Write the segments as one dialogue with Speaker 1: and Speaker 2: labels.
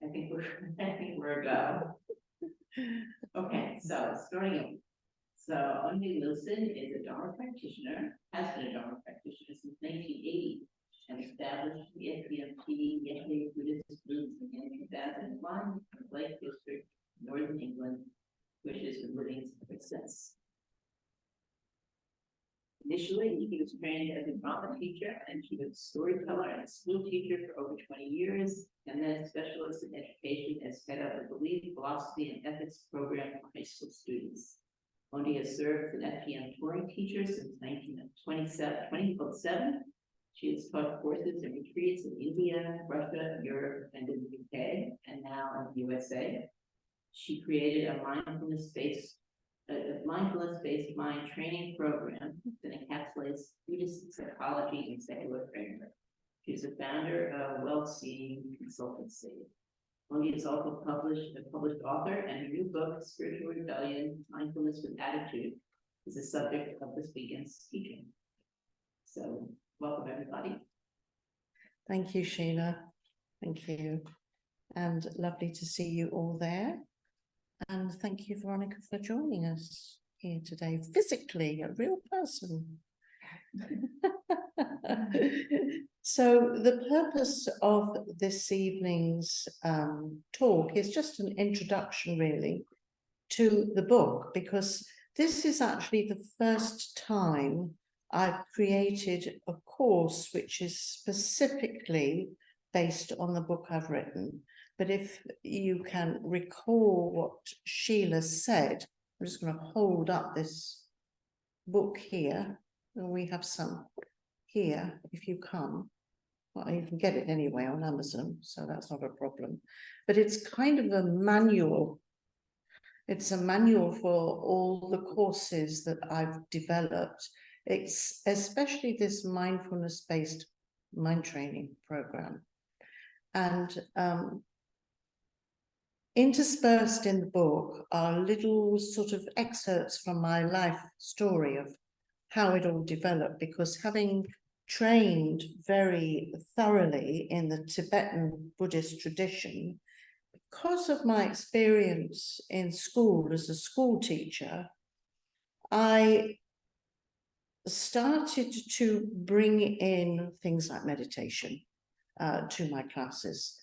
Speaker 1: I think we're a go. Okay, so starting over. So Ondy Willson is a Dharma practitioner, has been a Dharma practitioner since 1980, and established the SBMT Yesterday Buddhist movement in 2001 in Lake District, Northern England, which has been living since. Initially, he was trained as a drama teacher, and she was a storyteller and a school teacher for over 20 years, and then a specialist in education as head of the Belief, Philosophy, and Ethics program for high school students. Ondy has served as an FPM touring teacher since 2007. She has taught courses and retreats in India, Russia, Europe, and in the UK, and now in the USA. She created a mindfulness-based mind training program that encapsulates Buddhist psychology and secular framework. She's a founder of Well-Seeing Consultancy. Ondy is also a published author, and her new book, Spiritual Rebellion, Mindfulness with Attitude, is the subject of this weekend's teaching. So, welcome everybody.
Speaker 2: Thank you, Sheila. Thank you. And lovely to see you all there. And thank you, Veronica, for joining us here today, physically, a real person. So the purpose of this evening's talk is just an introduction, really, to the book, because this is actually the first time I've created a course which is specifically based on the book I've written. But if you can recall what Sheila said, I'm just going to hold up this book here, and we have some here if you come. Well, you can get it anyway on Amazon, so that's not a problem. But it's kind of a manual. It's a manual for all the courses that I've developed. It's especially this mindfulness-based mind training program. And interspersed in the book are little sort of excerpts from my life story of how it all developed, because having trained very thoroughly in the Tibetan Buddhist tradition, because of my experience in school as a school teacher, I started to bring in things like meditation to my classes.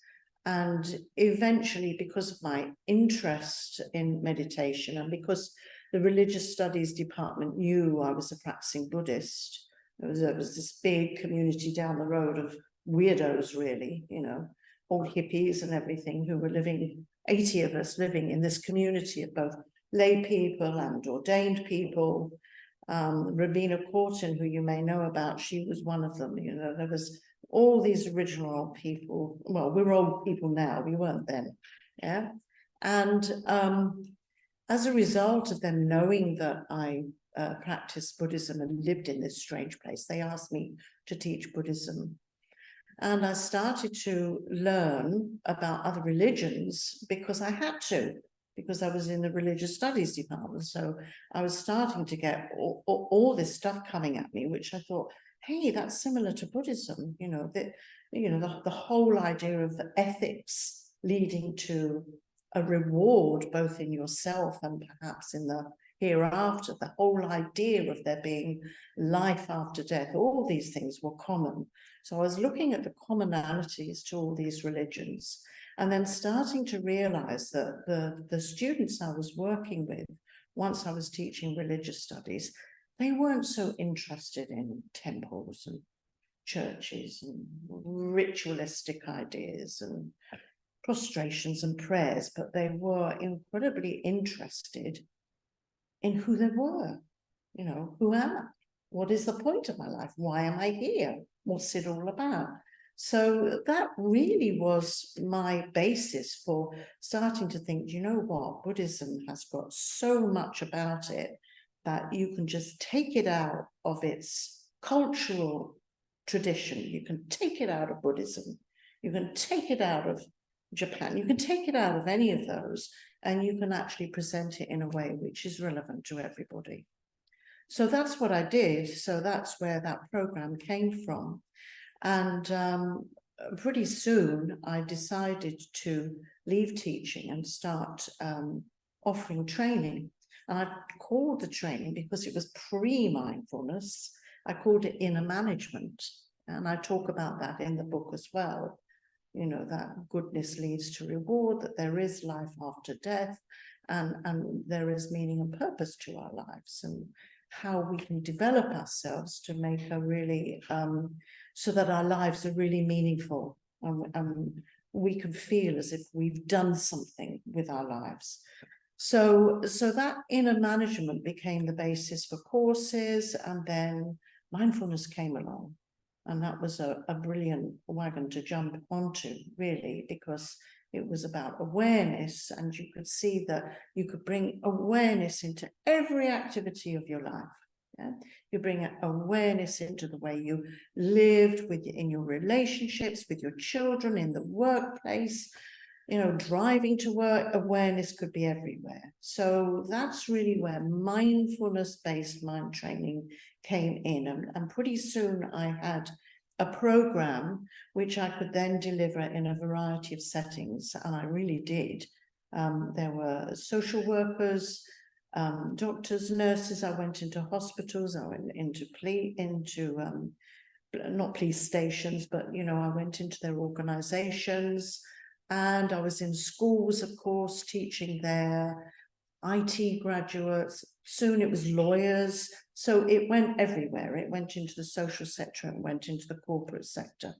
Speaker 2: And eventually, because of my interest in meditation, and because the religious studies department knew I was a practicing Buddhist, there was this big community down the road of weirdos, really, you know, all hippies and everything, who were living, 80 of us living in this community of both lay people and ordained people. Rabina Corton, who you may know about, she was one of them. You know, there was all these original old people. Well, we're old people now, we weren't then. Yeah. And as a result of them knowing that I practiced Buddhism and lived in this strange place, they asked me to teach Buddhism. And I started to learn about other religions because I had to, because I was in the religious studies department. So I was starting to get all this stuff coming at me, which I thought, hey, that's similar to Buddhism. You know, the whole idea of the ethics leading to a reward, both in yourself and perhaps in the hereafter, the whole idea of there being life after death, all these things were common. So I was looking at the commonalities to all these religions, and then starting to realize that the students I was working with, once I was teaching religious studies, they weren't so interested in temples and churches and ritualistic ideas and prostrations and prayers, but they were incredibly interested in who they were. You know, who am I? What is the point of my life? Why am I here? What's it all about? So that really was my basis for starting to think, you know what, Buddhism has got so much about it that you can just take it out of its cultural tradition. You can take it out of Buddhism. You can take it out of Japan. You can take it out of any of those, and you can actually present it in a way which is relevant to everybody. So that's what I did. So that's where that program came from. And pretty soon I decided to leave teaching and start offering training. And I called the training, because it was pre-mindfulness, I called it inner management. And I talk about that in the book as well. You know, that goodness leads to reward, that there is life after death, and there is meaning and purpose to our lives, and how we can develop ourselves to make a really, so that our lives are really meaningful, and we can feel as if we've done something with our lives. So that inner management became the basis for courses, and then mindfulness came along. And that was a brilliant wagon to jump onto, really, because it was about awareness, and you could see that you could bring awareness into every activity of your life. Yeah? You bring awareness into the way you lived in your relationships, with your children, in the workplace, you know, driving to work. Awareness could be everywhere. So that's really where mindfulness-based mind training came in. And pretty soon I had a program which I could then deliver in a variety of settings, and I really did. There were social workers, doctors, nurses. I went into hospitals. I went into not police stations, but, you know, I went into their organizations, and I was in schools, of course, teaching there, IT graduates. Soon it was lawyers. So it went everywhere. It went into the social sector, and went into the corporate sector,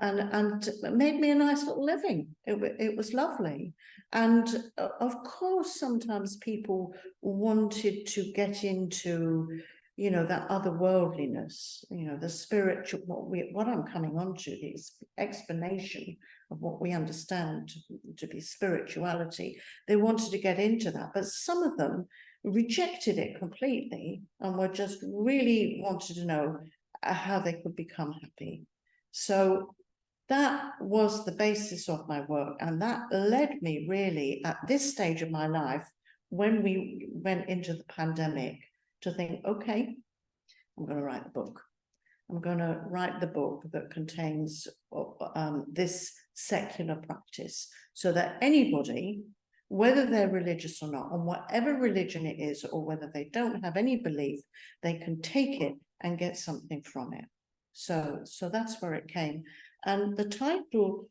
Speaker 2: and made me a nice little living. It was lovely. And of course, sometimes people wanted to get into, you know, that otherworldliness, you know, the spiritual, what I'm coming on to is explanation of what we understand to be spirituality. They wanted to get into that, but some of them rejected it completely, and were just really wanted to know how they could become happy. So that was the basis of my work, and that led me really at this stage of my life, when we went into the pandemic, to think, okay, I'm going to write a book. I'm going to write the book that contains this secular practice, so that anybody, whether they're religious or not, and whatever religion it is, or whether they don't have any belief, they can take it and get something from it. So that's where it came. And the title,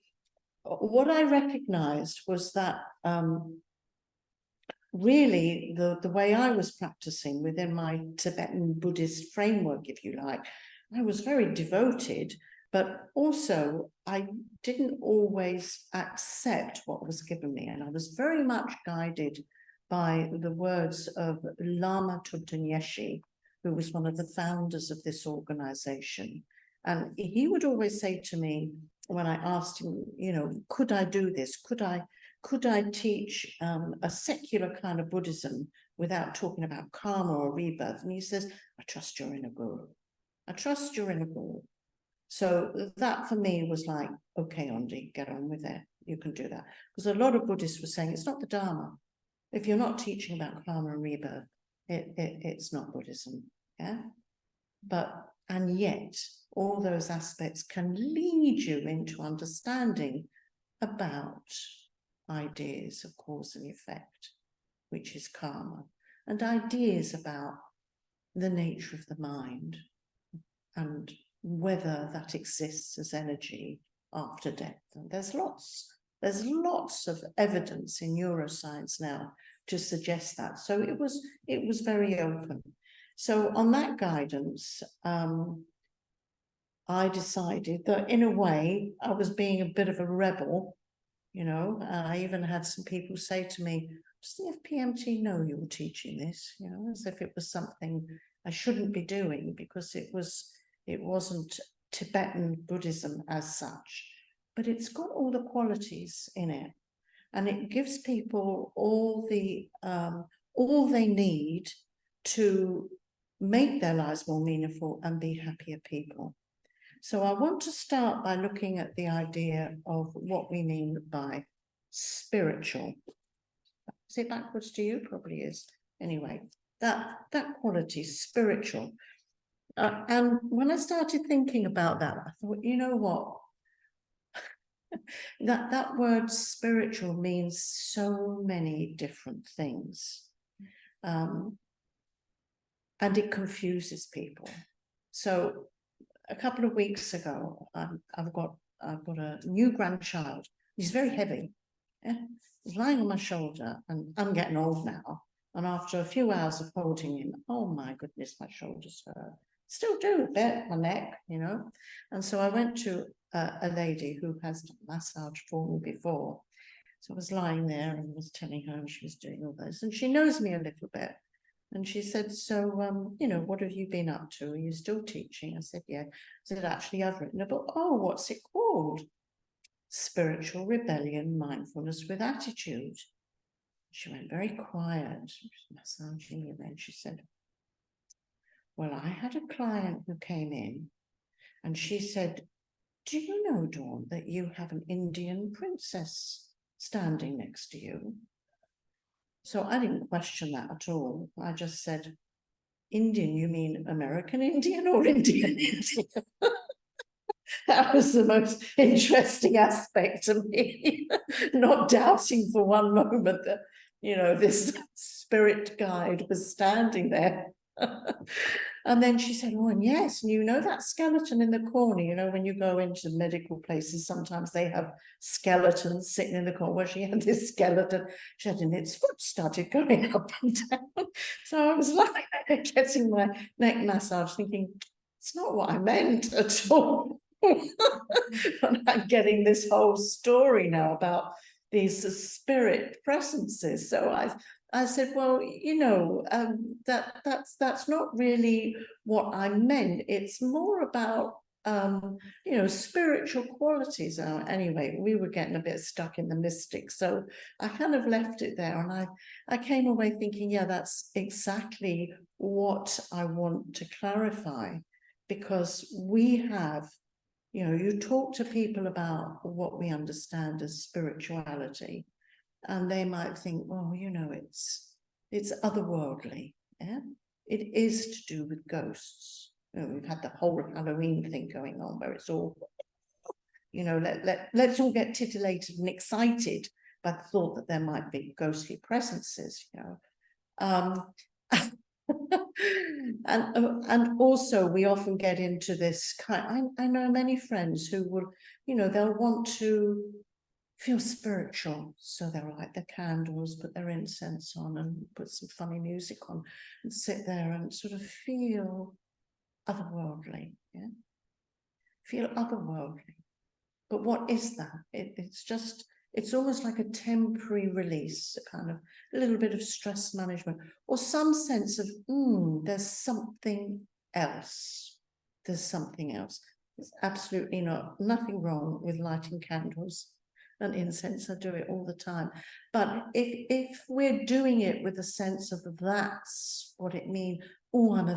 Speaker 2: what I recognized was that really the way I was practicing within my Tibetan Buddhist framework, if you like, I was very devoted, but also I didn't always accept what was given me. And I was very much guided by the words of Lama Tutanyeshi, who was one of the founders of this organization. And he would always say to me, when I asked him, you know, could I do this? Could I teach a secular kind of Buddhism without talking about karma or rebirth? And he says, I trust your inner guru. I trust your inner guru. So that for me was like, okay, Ondy, get on with it. You can do that. Because a lot of Buddhists were saying it's not the Dharma. If you're not teaching about karma and rebirth, it's not Buddhism. Yeah. And yet, all those aspects can lead you into understanding about ideas of cause and effect, which is karma, and ideas about the nature of the mind, and whether that exists as energy after death. And there's lots of evidence in neuroscience now to suggest that. So it was very open. So on that guidance, I decided that in a way I was being a bit of a rebel, you know. I even had some people say to me, does the FPMT know you're teaching this? You know, as if it was something I shouldn't be doing, because it wasn't Tibetan Buddhism as such, but it's got all the qualities in it, and it gives people all they need to make their lives more meaningful and be happier people. So I want to start by looking at the idea of what we mean by spiritual. Is it backwards to you? Probably is. Anyway, that quality, That word spiritual means so many different things. And it confuses people. So a couple of weeks ago, I've got a new grandchild. He's very heavy. Yeah? He's lying on my shoulder, and I'm getting old now. And after a few hours of holding him, oh my goodness, my shoulders hurt. Still do a bit, my neck, you know. And so I went to a lady who has done massage for me before. So I was lying there and was telling her, and she was doing all this, and she knows me a little bit. And she said, so, you know, what have you been up to? Are you still teaching? I said, yeah. I said, actually, I've written a book. Oh, what's it called? Spiritual Rebellion, Mindfulness with Attitude. She went very quiet, she was massaging, and then she said, well, I had a client who came in, and she said, do you know, Dawn, that you have an Indian princess standing next to you? So I didn't question that at all. I just said, Indian, you mean American Indian or Indian Indian? That was the most interesting aspect of me, not doubting for one moment that, you know, this spirit guide was standing there. And then she said, oh, and yes, and you know that skeleton in the corner, you know, when you go into medical places, sometimes they have skeletons sitting in the corner. Well, she had this skeleton, she had, and its foot started going up and down. So I was like getting my neck massage, thinking, it's not what I meant at all. And I'm getting this whole story now about these spirit presences. So I said, well, you know, that's not really what I meant. It's more about, you know, spiritual qualities. Anyway, we were getting a bit stuck in the mystic, so I kind of left it there, and I came away thinking, yeah, that's exactly what I want to clarify, because we have, you know, you talk to people about what we understand as spirituality, and they might think, well, you know, it's otherworldly. Yeah, it is to do with ghosts. You know, we've had the whole Halloween thing going on where it's all, you know, let's all get titillated and excited by the thought that there might be ghostly presences, you know. And also we often get into this kind, I know many friends who will, you know, they'll want to feel spiritual, so they'll light their candles, put their incense on, and put some funny music on, and sit there and sort of feel otherworldly. Yeah, feel otherworldly. But what is that? It's almost like a temporary release, a kind of a little bit of stress management, or some sense of, there's something else. There's something else. There's absolutely nothing wrong with lighting candles and incense. I do it all the time. But if we're doing it with a sense of that's what it means, oh,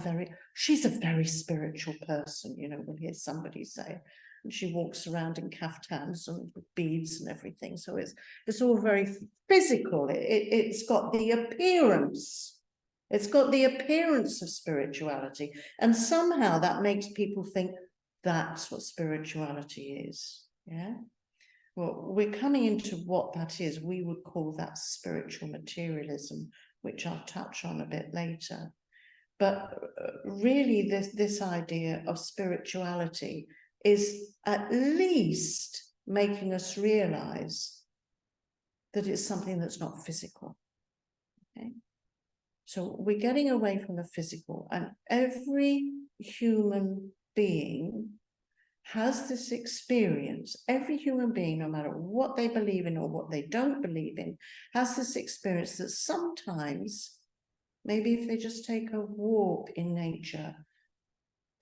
Speaker 2: she's a very spiritual person, you know, we'll hear somebody say. And she walks around in caftans and with beads and everything. So it's all very physical. It's got the appearance. It's got the appearance of spirituality. And somehow that makes people think that's what spirituality is. Yeah. Well, we're coming into what that is. We would call that spiritual materialism, which I'll touch on a bit later. But really, this idea of spirituality is at least making us realize that it's something that's not physical. Okay? So we're getting away from the physical, and every human being has this experience. Every human being, no matter what they believe in or what they don't believe in, has this experience that sometimes, maybe if they just take a walk in nature,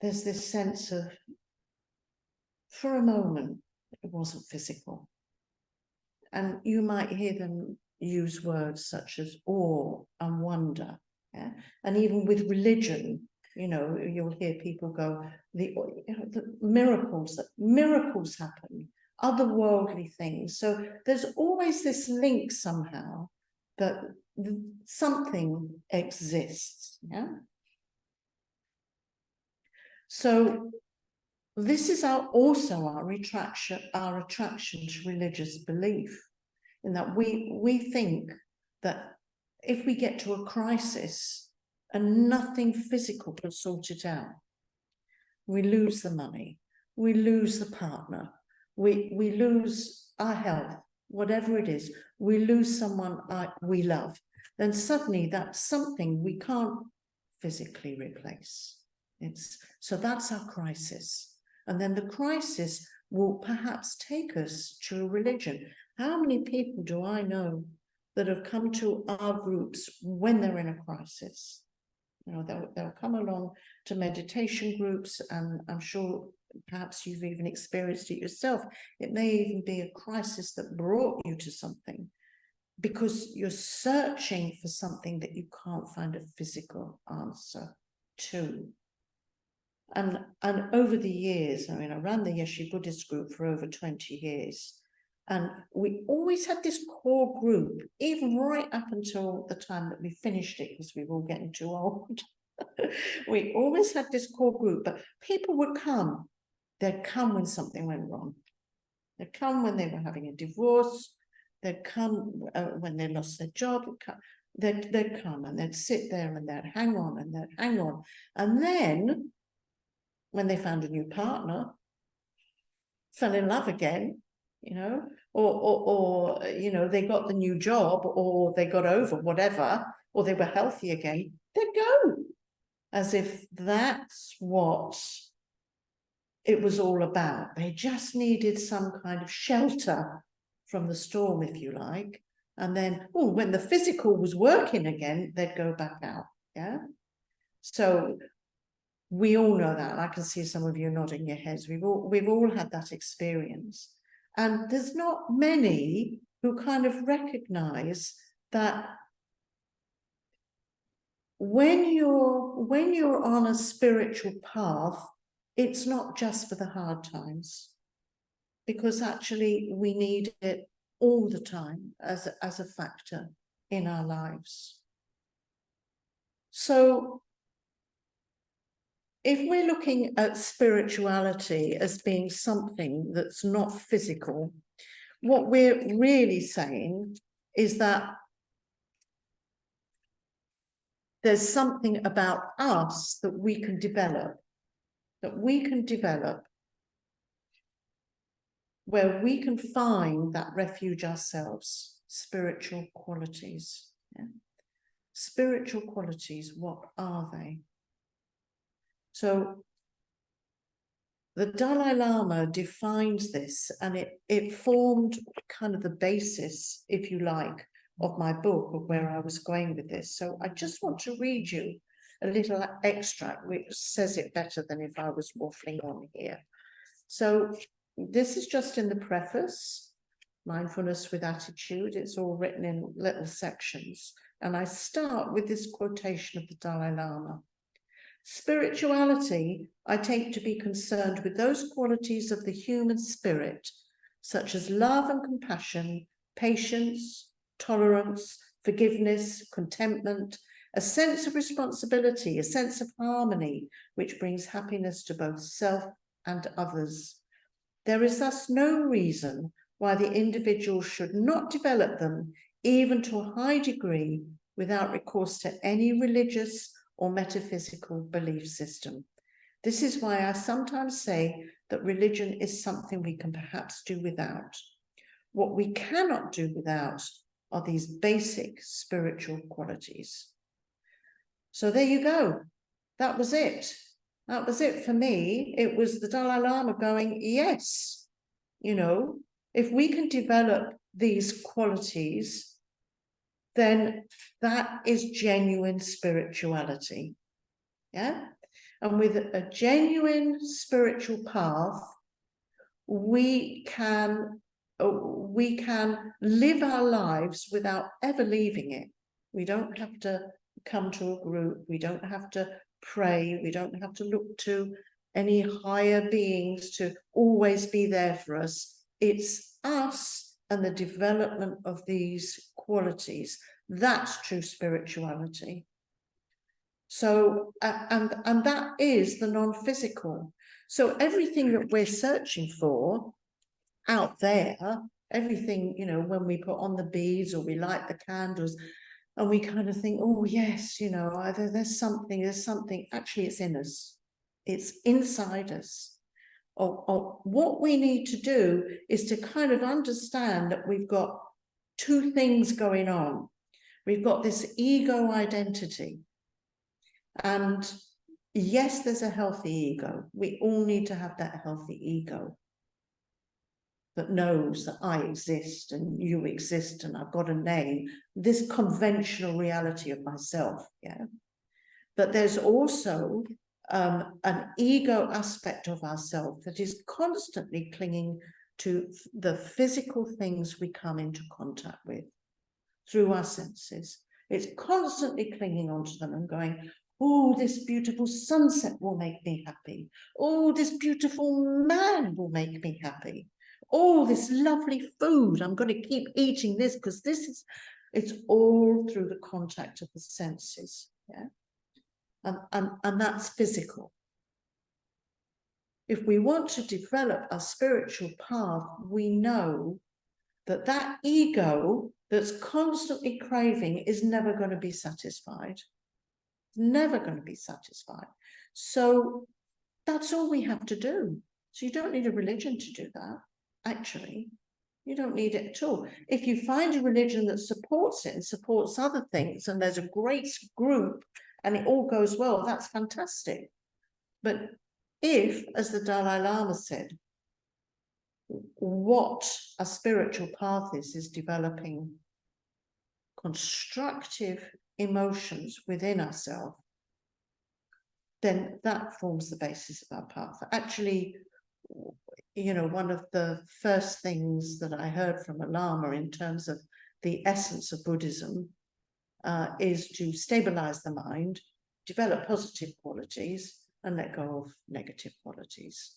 Speaker 2: there's this sense of, for a moment, it wasn't physical. And you might hear them use words such as awe and wonder. Yeah? And even with religion, you know, you'll hear people go, the miracles happen, otherworldly things. So there's always this link somehow that something exists. Yeah. So this is also our attraction to religious belief, in that we think that if we get to a crisis and nothing physical can sort it out, we lose the money, we lose the partner, we lose our health, whatever it is, we lose someone we love, then suddenly that's something we can't physically replace. So that's our crisis. And then the crisis will perhaps take us to a religion. How many people do I know that have come to our groups when they're in a crisis? You know, they'll come along to meditation groups, and I'm sure perhaps you've even experienced it yourself. It may even be a crisis that brought you to something, because you're searching for something that you can't find a physical answer to. And over the years, I mean, I ran the Yeshe Buddhist group for over 20 years. And we always had this core group, even right up until the time that we finished it, because we were all getting too old. We always had this core group, but people would come. They'd come when something went wrong. They'd come when they were having a divorce. They'd come when they lost their job. They'd come and they'd sit there and they'd hang on and they'd hang on. And then when they found a new partner, fell in love again, you know, or you know, they got the new job, or they got over whatever, or they were healthy again, they'd go, as if that's what it was all about. They just needed some kind of shelter from the storm, if you like. And then, oh, when the physical was working again, they'd go back out. Yeah. So we all know that. I can see some of you nodding your heads. We've all had that experience. And there's not many who kind of recognize that when you're on a spiritual path, it's not just for the hard times, because actually we need it all the time as a factor in our lives. So if we're looking at spirituality as being something that's not physical, what we're really saying is that there's something about us that we can develop, where we can find that refuge ourselves, spiritual qualities. Yeah? Spiritual qualities, what are they? So the Dalai Lama defines this, and it formed kind of the basis, if you like, of my book, of where I was going with this. So I just want to read you a little extract which says it better than if I was waffling on here. So this is just in the preface, Mindfulness with Attitude. It's all written in little sections. And I start with this quotation of the Dalai Lama. Spirituality, I take to be concerned with those qualities of the human spirit, such as love and compassion, patience, tolerance, forgiveness, contentment, a sense of responsibility, a sense of harmony, which brings happiness to both self and others. There is thus no reason why the individual should not develop them, even to a high degree, without recourse to any religious or metaphysical belief system. This is why I sometimes say that religion is something we can perhaps do without. What we cannot do without are these basic spiritual qualities. So there you go. That was it. That was it for me. It was the Dalai Lama going, yes, you know, if we can develop these qualities, then that is genuine spirituality. Yeah. And with a genuine spiritual path, we can live our lives without ever leaving it. We don't have to come to a group. We don't have to pray. We don't have to look to any higher beings to always be there for us. It's us and the development of these qualities. That's true spirituality. So, and that is the non-physical. So everything that we're searching for out there, everything, you know, when we put on the beads or we light the candles and we kind of think, oh yes, you know, either there's something, actually it's in us. It's inside us. Or what we need to do is to kind of understand that we've got two things going on. We've got this ego identity. And yes, there's a healthy ego. We all need to have that healthy ego that knows that I exist and you exist and I've got a name, this conventional reality of myself, yeah. But there's also an ego aspect of ourselves that is constantly clinging to the physical things we come into contact with through our senses. It's constantly clinging onto them and going, oh, this beautiful sunset will make me happy. Oh, this beautiful man will make me happy. Oh, this lovely food, I'm going to keep eating this because it's all through the contact of the senses, yeah? And that's physical. If we want to develop a spiritual path, we know that that ego that's constantly craving is never going to be satisfied. Never going to be satisfied. So that's all we have to do. So you don't need a religion to do that, actually. You don't need it at all. If you find a religion that supports it and supports other things, and there's a great group and it all goes well, that's fantastic. But if, as the Dalai Lama said, what a spiritual path is developing constructive emotions within ourselves, then that forms the basis of our path. Actually, you know, one of the first things that I heard from a Lama in terms of the essence of Buddhism is to stabilize the mind, develop positive qualities, and let go of negative qualities.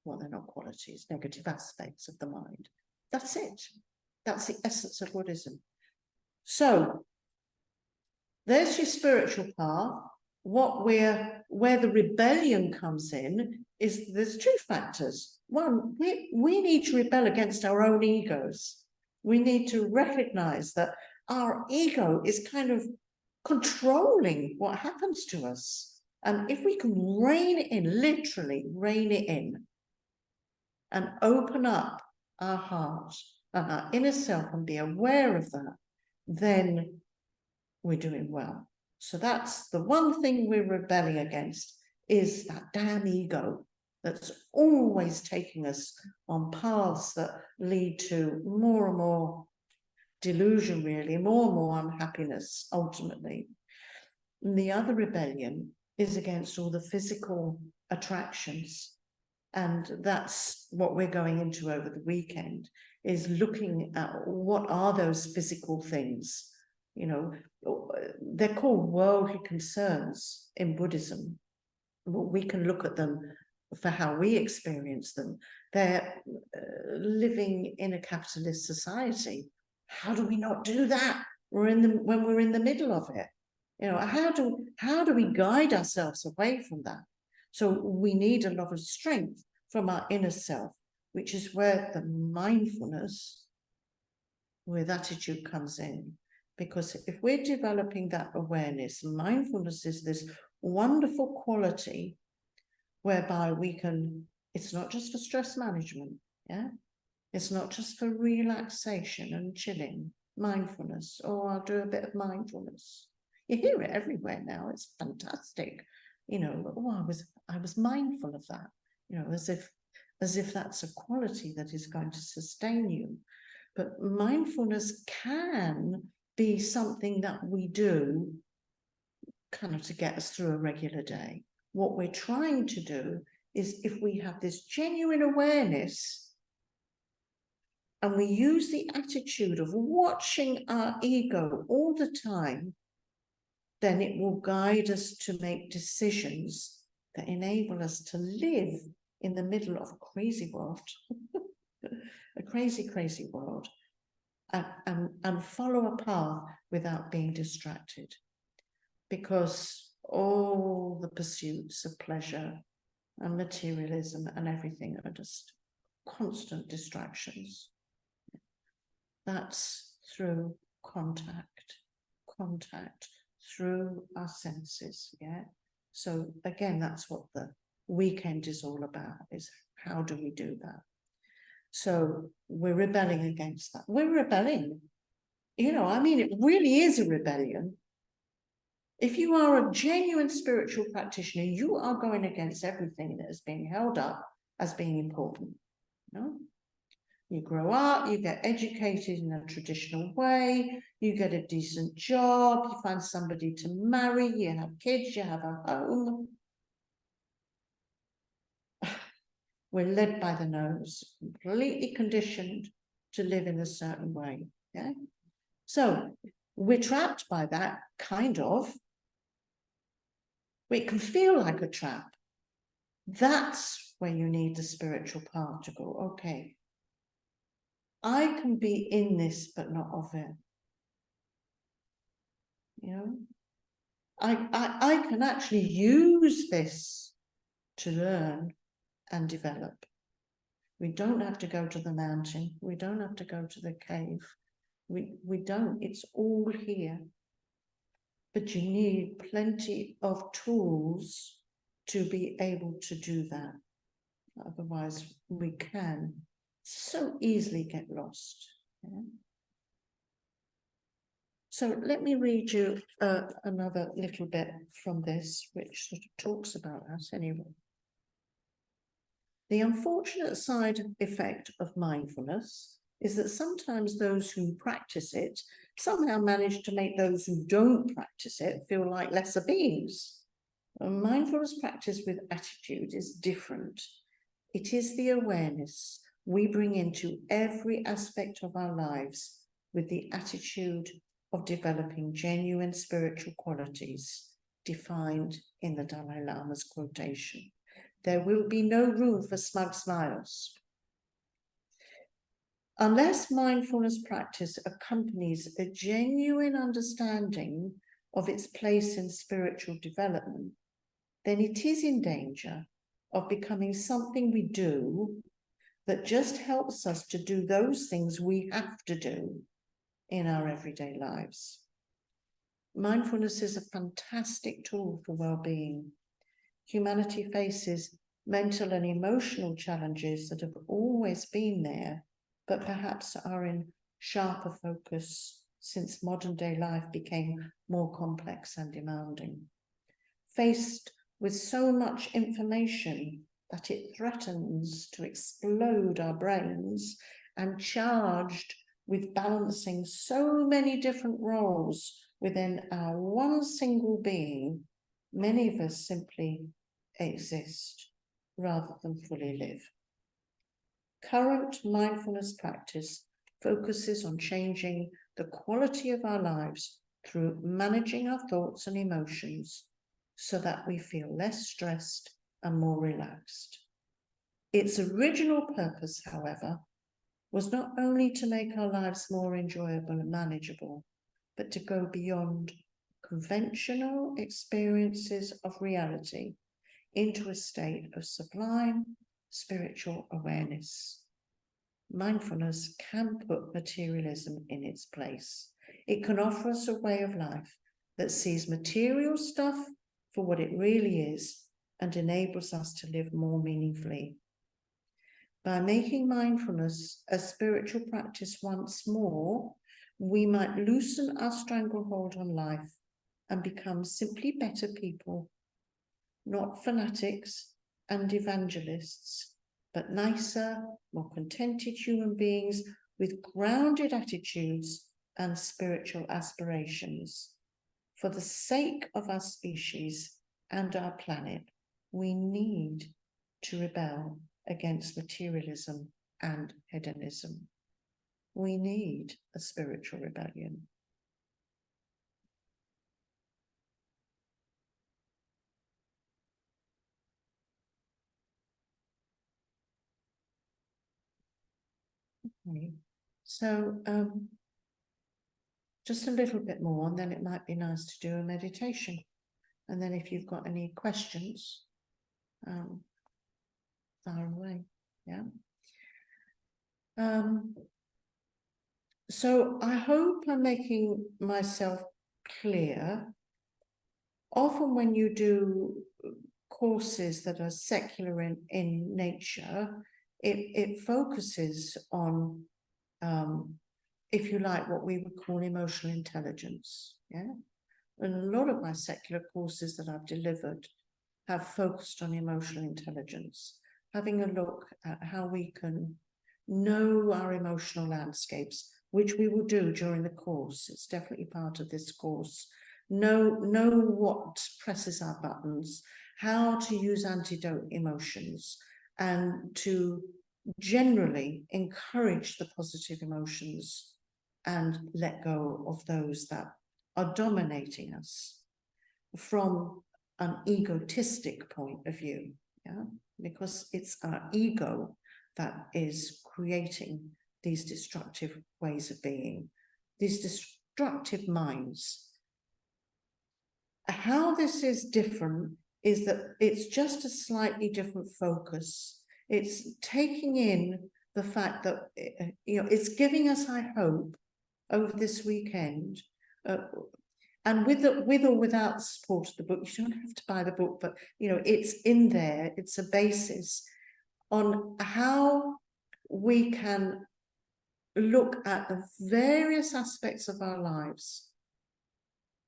Speaker 2: Well, they're not qualities, negative aspects of the mind. That's it. That's the essence of Buddhism. So there's your spiritual path. Where the rebellion comes in is there's two factors. One, we need to rebel against our own egos. We need to recognize that our ego is kind of controlling what happens to us. And if we can rein it in, literally rein it in, and open up our heart and our inner self and be aware of that, then we're doing well. So that's the one thing we're rebelling against, is that damn ego that's always taking us on paths that lead to more and more delusion, really, more and more unhappiness, ultimately. And the other rebellion is against all the physical attractions. And that's what we're going into over the weekend, is looking at what are those physical things. You know, they're called worldly concerns in Buddhism. We can look at them for how we experience them. They're living in a capitalist society. How do we not do that? When we're in the middle of it. You know, how do we guide ourselves away from that? So we need a lot of strength from our inner self, which is where the mindfulness with attitude comes in. Because if we're developing that awareness, mindfulness is this wonderful quality whereby we can, it's not just for stress management, yeah? It's not just for relaxation and chilling, mindfulness, or I'll do a bit of mindfulness. You hear it everywhere now, it's fantastic. You know, oh, I was mindful of that, you know, as if that's a quality that is going to sustain you. But mindfulness can be something that we do kind of to get us through a regular day. What we're trying to do is, if we have this genuine awareness and we use the attitude of watching our ego all the time, then it will guide us to make decisions that enable us to live in the middle of a crazy world, a crazy, crazy world, and follow a path without being distracted. Because all the pursuits of pleasure and materialism and everything are just constant distractions. That's through contact through our senses, yeah? So again, that's what the weekend is all about, is how do we do that? So we're rebelling against that. We're rebelling. You know, I mean, it really is a rebellion. If you are a genuine spiritual practitioner, you are going against everything that is being held up as being important. You know? You grow up, you get educated in a traditional way, you get a decent job, you find somebody to marry, you have kids, you have a home. We're led by the nose, completely conditioned to live in a certain way. Okay? So we're trapped by that, kind of. It can feel like a trap. That's where you need the spiritual path to go, okay, I can be in this, but not of it. You know, I can actually use this to learn and develop. We don't have to go to the mountain. We don't have to go to the cave. We don't. It's all here. But you need plenty of tools to be able to do that. Otherwise, we can so easily get lost. Yeah? So let me read you another little bit from this, which sort of talks about that anyway. The unfortunate side effect of mindfulness is that sometimes those who practice it somehow manage to make those who don't practice it feel like lesser beings. A mindfulness practice with attitude is different. It is the awareness we bring into every aspect of our lives with the attitude of developing genuine spiritual qualities defined in the Dalai Lama's quotation. There will be no room for smug smiles. Unless mindfulness practice accompanies a genuine understanding of its place in spiritual development, then it is in danger of becoming something we do that just helps us to do those things we have to do in our everyday lives. Mindfulness is a fantastic tool for well-being. Humanity faces mental and emotional challenges that have always been there, but perhaps are in sharper focus since modern day life became more complex and demanding. Faced with so much information that it threatens to explode our brains, and charged with balancing so many different roles within our one single being, many of us simply exist rather than fully live. Current mindfulness practice focuses on changing the quality of our lives through managing our thoughts and emotions so that we feel less stressed and more relaxed. Its original purpose, however, was not only to make our lives more enjoyable and manageable, but to go beyond conventional experiences of reality into a state of sublime spiritual awareness. Mindfulness can put materialism in its place. It can offer us a way of life that sees material stuff for what it really is and enables us to live more meaningfully. By making mindfulness a spiritual practice once more, we might loosen our stranglehold on life and become simply better people, not fanatics and evangelists, but nicer, more contented human beings with grounded attitudes and spiritual aspirations. For the sake of our species and our planet, we need to rebel against materialism and hedonism. We need a spiritual rebellion. Okay. So just a little bit more, and then it might be nice to do a meditation. And then if you've got any questions, far away. Yeah. So I hope I'm making myself clear. Often when you do courses that are secular in nature, it focuses on, if you like, what we would call emotional intelligence. Yeah. And a lot of my secular courses that I've delivered have focused on emotional intelligence, having a look at how we can know our emotional landscapes, which we will do during the course. It's definitely part of this course. Know what presses our buttons, how to use antidote emotions, and to generally encourage the positive emotions and let go of those that are dominating us from an egotistic point of view, yeah, because it's our ego that is creating these destructive ways of being, these destructive minds. How this is different is that it's just a slightly different focus. It's taking in the fact that, it's giving us, I hope, over this weekend, and with or without the support of the book, you don't have to buy the book, but it's in there. It's a basis on how we can look at the various aspects of our lives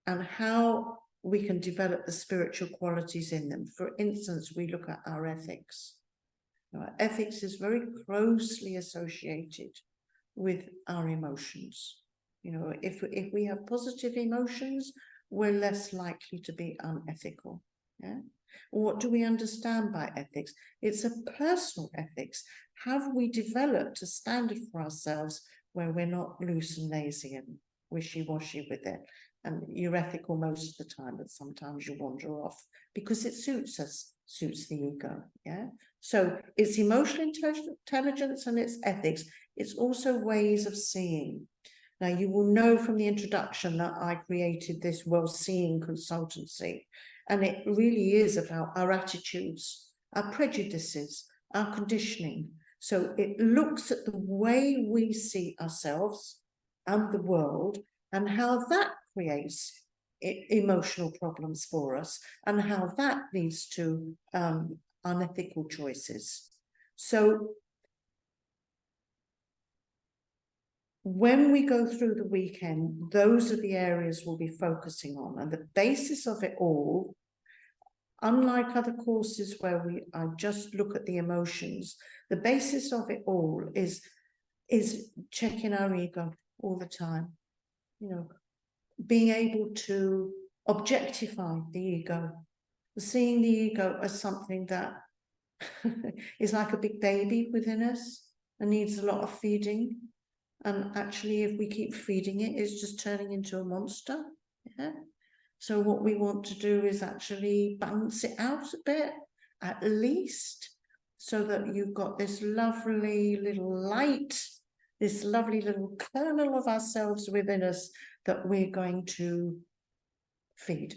Speaker 2: and how we can develop the spiritual qualities in them. For instance, we look at our ethics. Our ethics is very closely associated with our emotions. If we have positive emotions, we're less likely to be unethical. Yeah. What do we understand by ethics? It's a personal ethics. Have we developed a standard for ourselves where we're not loose and lazy and wishy-washy with it? And you're ethical most of the time, but sometimes you wander off because it suits us, suits the ego. Yeah. So it's emotional intelligence and it's ethics. It's also ways of seeing. Now, you will know from the introduction that I created this well-seeing consultancy, and it really is about our attitudes, our prejudices, our conditioning. So it looks at the way we see ourselves and the world and how that creates emotional problems for us and how that leads to unethical choices. So when we go through the weekend, those are the areas we'll be focusing on. And the basis of it all, unlike other courses where I just look at the emotions, the basis of it all is checking our ego all the time. Being able to objectify the ego, seeing the ego as something that is like a big baby within us and needs a lot of feeding. And actually, if we keep feeding it, it's just turning into a monster. Yeah. So what we want to do is actually balance it out a bit, at least, so that you've got this lovely little light, this lovely little kernel of ourselves within us that we're going to feed,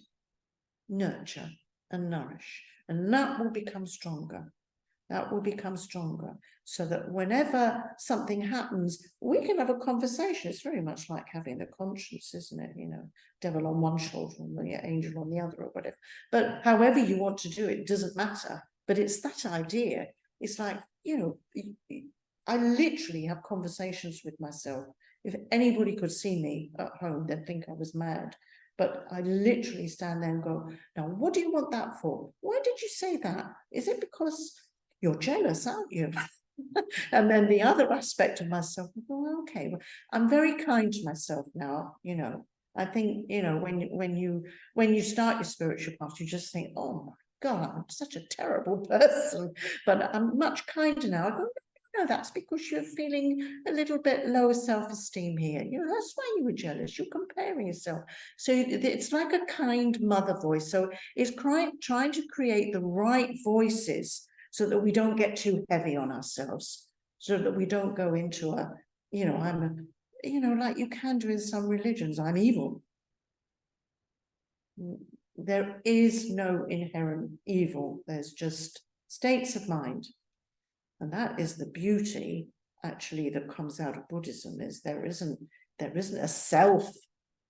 Speaker 2: nurture, and nourish. And that will become stronger. That will become stronger, so that whenever something happens, we can have a conversation. It's very much like having a conscience, isn't it? Devil on one shoulder and the angel on the other or whatever. But however you want to do it, doesn't matter. But it's that idea. It's like, I literally have conversations with myself. If anybody could see me at home, they'd think I was mad. But I literally stand there and go, now, what do you want that for? Why did you say that? Is it because you're jealous, aren't you? And then the other aspect of myself, well, okay, well, I'm very kind to myself now. I think, when you start your spiritual path, you just think, oh my God, I'm such a terrible person. But I'm much kinder now. I go, no, that's because you're feeling a little bit lower self-esteem here. That's why you were jealous. You're comparing yourself. So it's like a kind mother voice. So it's trying to create the right voices so that we don't get too heavy on ourselves, so that we don't go into like you can do in some religions, I'm evil. There is no inherent evil. There's just states of mind. And that is the beauty, actually, that comes out of Buddhism, is there isn't a self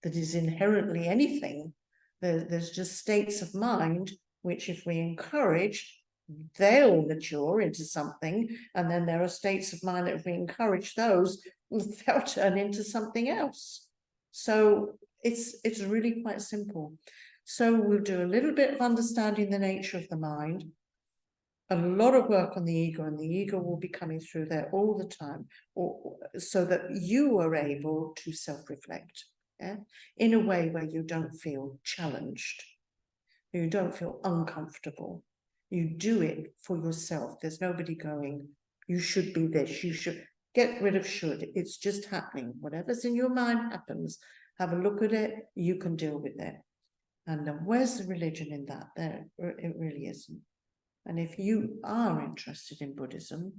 Speaker 2: that is inherently anything. There's just states of mind, which if we encourage, they'll mature into something. And then there are states of mind that if we encourage those, they'll turn into something else. So it's really quite simple. So we'll do a little bit of understanding the nature of the mind, a lot of work on the ego, and the ego will be coming through there all the time, so that you are able to self-reflect, in a way where you don't feel challenged, you don't feel uncomfortable. You do it for yourself. There's nobody going, you should be this, you should. Get rid of should. It's just happening. Whatever's in your mind happens. Have a look at it. You can deal with it. And then where's the religion in that? There, it really isn't. And if you are interested in Buddhism,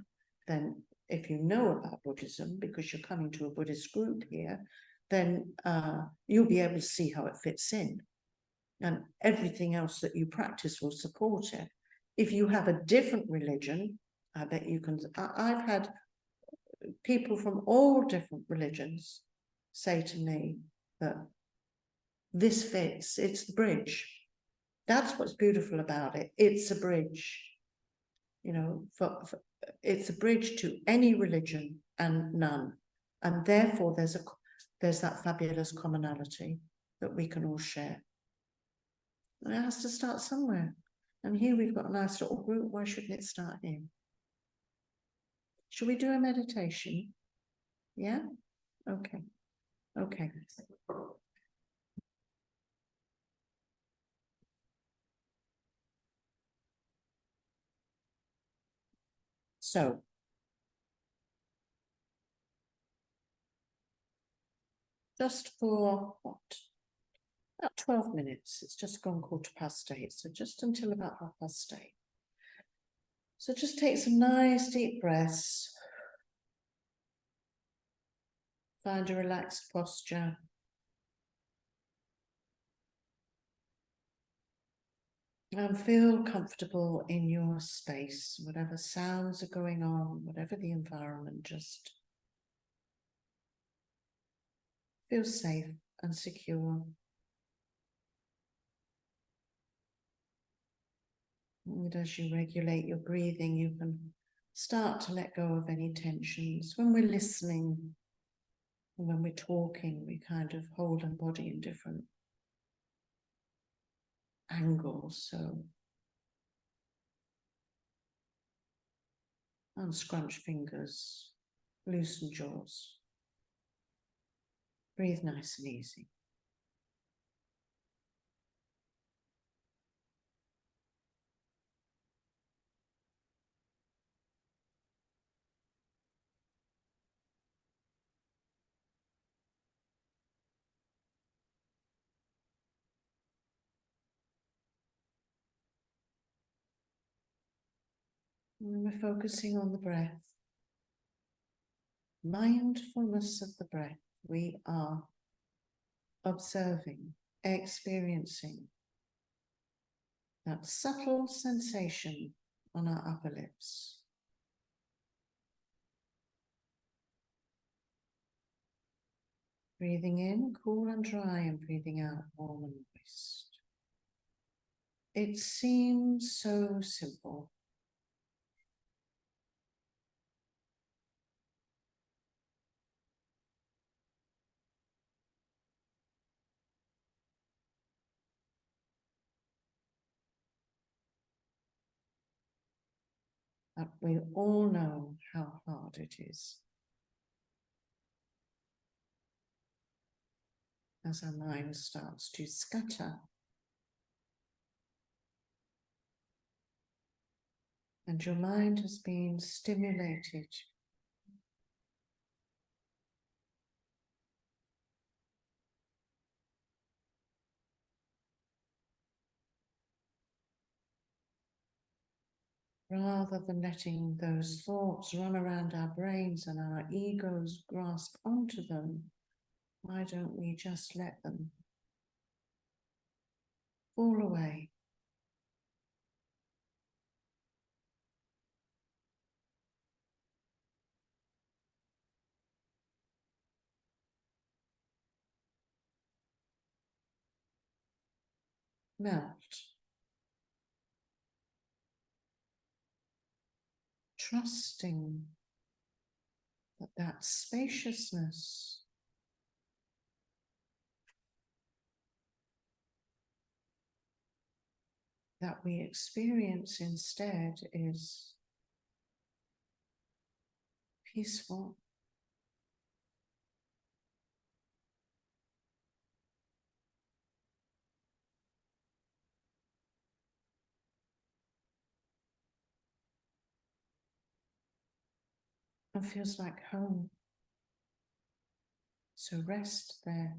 Speaker 2: then if you know about Buddhism, because you're coming to a Buddhist group here, then you'll be able to see how it fits in. And everything else that you practice will support it. If you have a different religion, I bet you can. I've had people from all different religions say to me that this fits, it's the bridge. That's what's beautiful about it. It's a bridge, you know, it's a bridge to any religion and none. And therefore there's that fabulous commonality that we can all share. And it has to start somewhere. And here we've got a nice little group. Why shouldn't it start here? Should we do a meditation? Yeah? Okay. Okay. So, just for what? About 12 minutes. It's just gone 8:15. So just until about 8:30. So just take some nice deep breaths. Find a relaxed posture. And feel comfortable in your space, whatever sounds are going on, whatever the environment, just feel safe and secure. And as you regulate your breathing, you can start to let go of any tensions. When we're listening, and when we're talking, we kind of hold our body in different angles. So unscrunch fingers, loosen jaws. Breathe nice and easy. And we're focusing on the breath. Mindfulness of the breath. We are observing, experiencing that subtle sensation on our upper lips. Breathing in, cool and dry, and breathing out, warm and moist. It seems so simple. But we all know how hard it is. As our mind starts to scatter. And your mind has been stimulated. Rather than letting those thoughts run around our brains and our egos grasp onto them, why don't we just let them fall away? melt. Trusting that that spaciousness that we experience instead is peaceful, and feels like home. So rest there.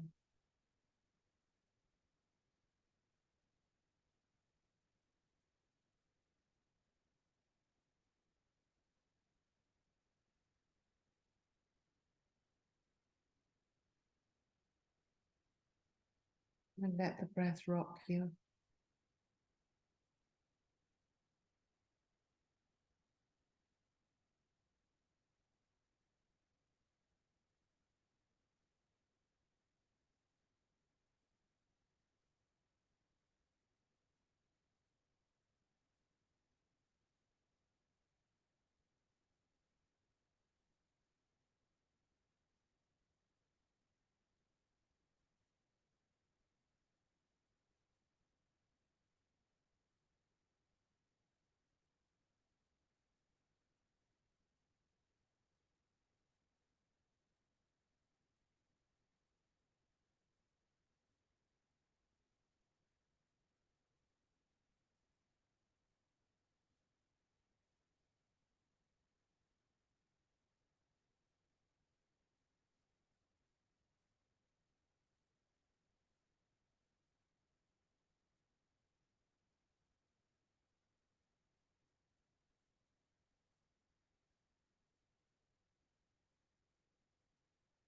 Speaker 2: And let the breath rock you.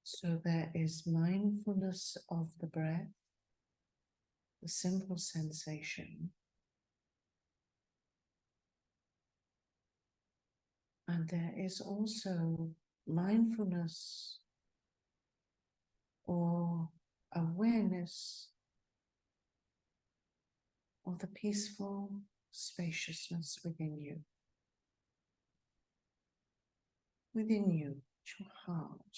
Speaker 2: So there is mindfulness of the breath, the simple sensation, and there is also mindfulness or awareness of the peaceful spaciousness within you, your heart.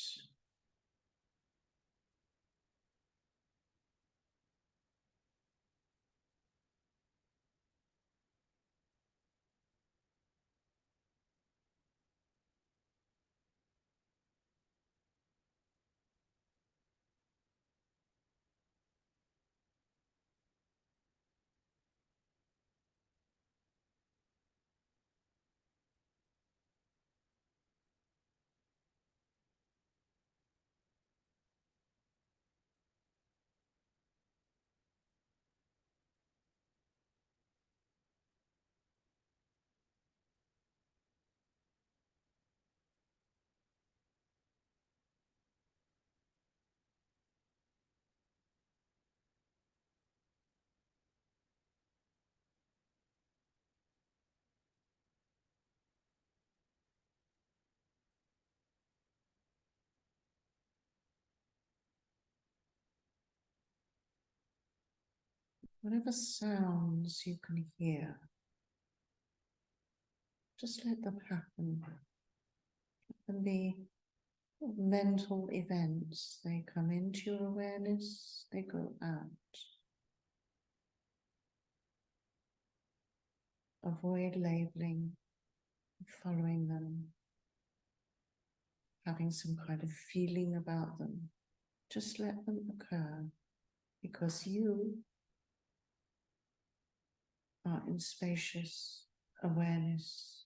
Speaker 2: Whatever sounds you can hear, just let them happen. Let them be mental events. They come into your awareness, they go out. Avoid labeling, following them, having some kind of feeling about them. Just let them occur, because you are in spacious awareness.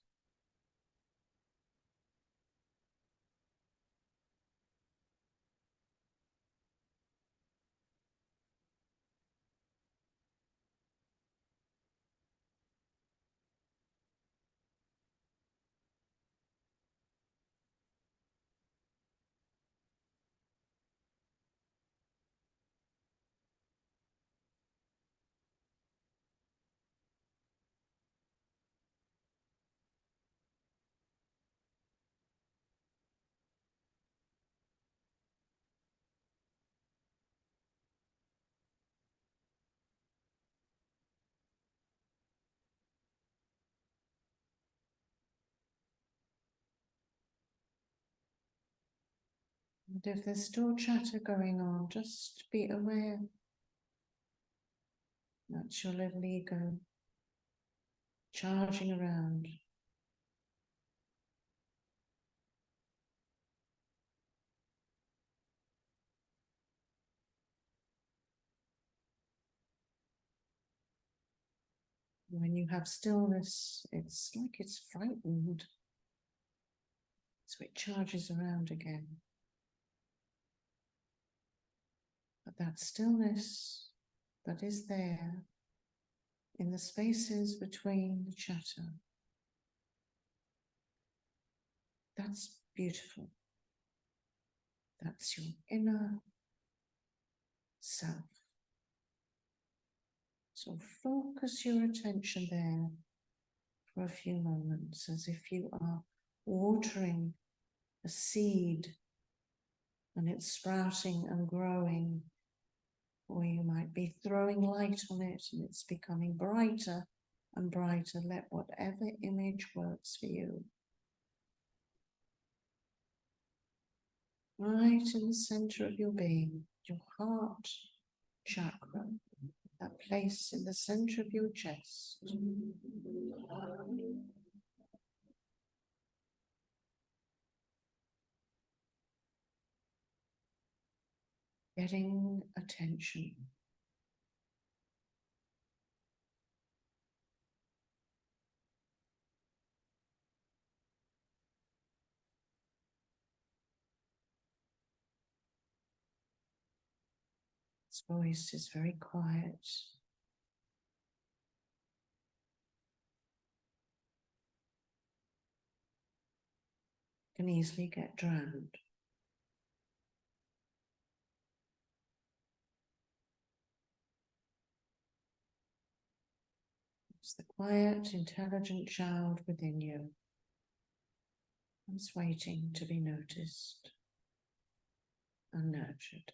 Speaker 2: And if there's still chatter going on, just be aware. That's your little ego charging around. When you have stillness, it's like it's frightened. So it charges around again. But that stillness that is there in the spaces between the chatter, that's beautiful. That's your inner self. So focus your attention there for a few moments, as if you are watering a seed and it's sprouting and growing, or you might be throwing light on it and it's becoming brighter and brighter. Let whatever image works for you. Right in the center of your being, your heart chakra, that place in the center of your chest. Getting attention. Its voice is very quiet. Can easily get drowned. It's the quiet, intelligent child within you. It's waiting to be noticed and nurtured.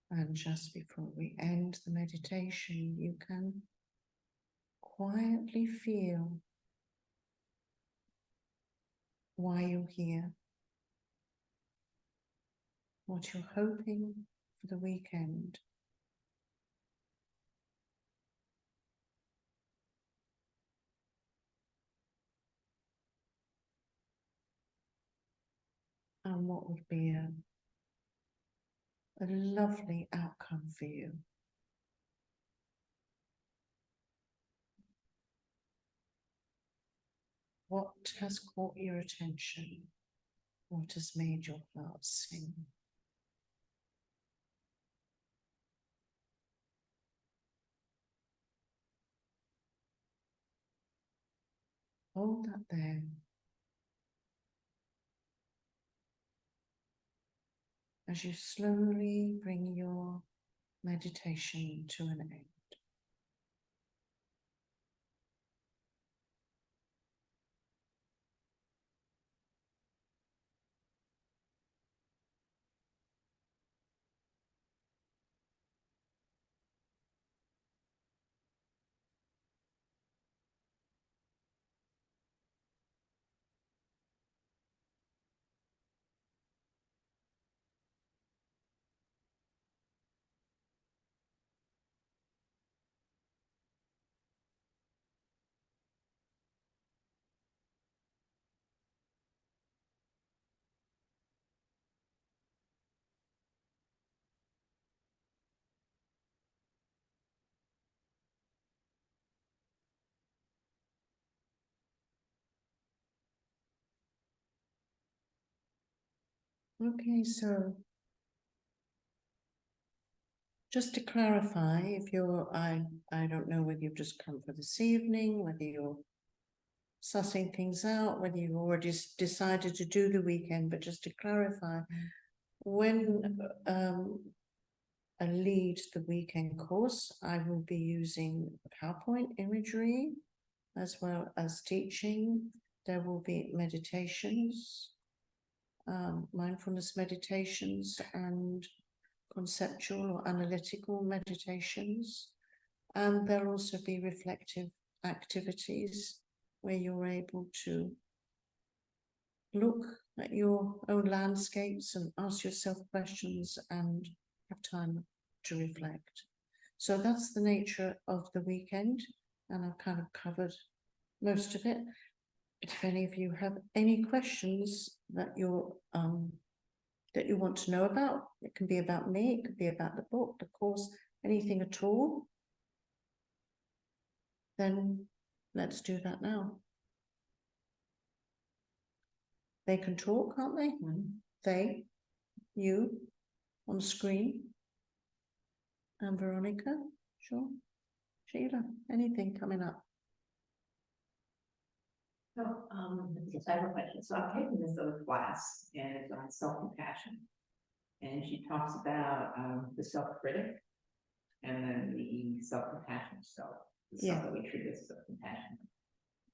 Speaker 2: And just before we end the meditation, you can quietly feel why you're here, what you're hoping for the weekend. And what would be a lovely outcome for you. What has caught your attention? What has made your heart sing? Hold that there. As you slowly bring your meditation to an end. Okay, so just to clarify, if you're, I don't know whether you've just come for this evening, whether you're sussing things out, whether you've already decided to do the weekend, but just to clarify, when I lead the weekend course, I will be using PowerPoint imagery as well as teaching there will be meditations, mindfulness meditations and conceptual or analytical meditations. And there'll also be reflective activities where you're able to look at your own landscapes and ask yourself questions and have time to reflect. So that's the nature of the weekend, and I've kind of covered most of it. If any of you have any questions that you want to know about, it can be about me, it could be about the book, the course, anything at all, then let's do that now. They can talk, can't they? They, you, on screen. And Veronica, sure. Sheila, anything coming up?
Speaker 1: So, yes, I have a question. So I'm taking this other class and it's on self-compassion. And she talks about the self-critic and then the self-compassion self. The self that we treat as self-compassion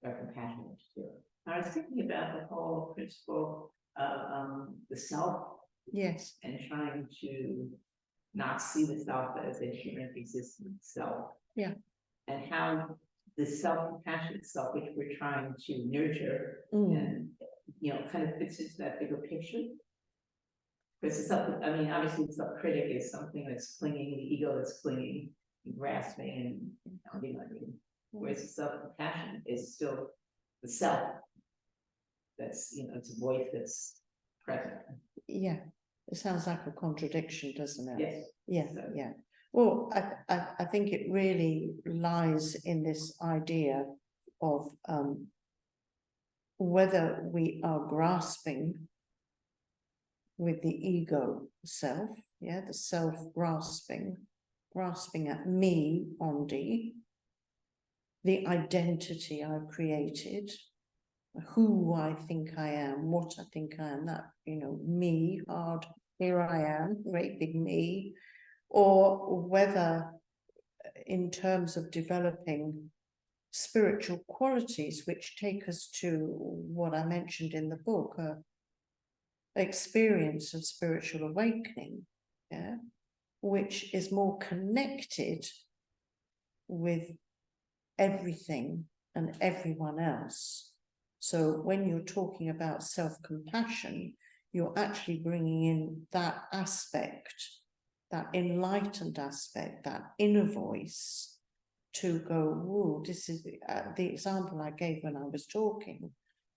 Speaker 1: or compassionate to. I was thinking about the whole principle of the self.
Speaker 2: Yes.
Speaker 1: And trying to not see the self as a human existing self.
Speaker 2: Yeah.
Speaker 1: And how the self-compassionate self, which we're trying to nurture, and kind of fits into that bigger picture. Because it's something, I mean, obviously the self-critic is something that's clinging, the ego that's clinging, and grasping, and pounding on you. Whereas the self-compassion is still the self. That's, it's a voice that's present. Yeah.
Speaker 2: It sounds like a contradiction, doesn't it?
Speaker 1: Yes.
Speaker 2: Yeah, so. Yeah. Well, I think it really lies in this idea of whether we are grasping with the ego self, the self grasping at me, Ondy, the identity I've created, who I think I am, what I think I am, that, me, hard, here I am, great big me, or whether in terms of developing spiritual qualities which take us to what I mentioned in the book, experience of spiritual awakening, which is more connected with everything and everyone else. So when you're talking about self-compassion, you're actually bringing in that aspect, that enlightened aspect, that inner voice, to go, whoa, this is the example I gave when I was talking,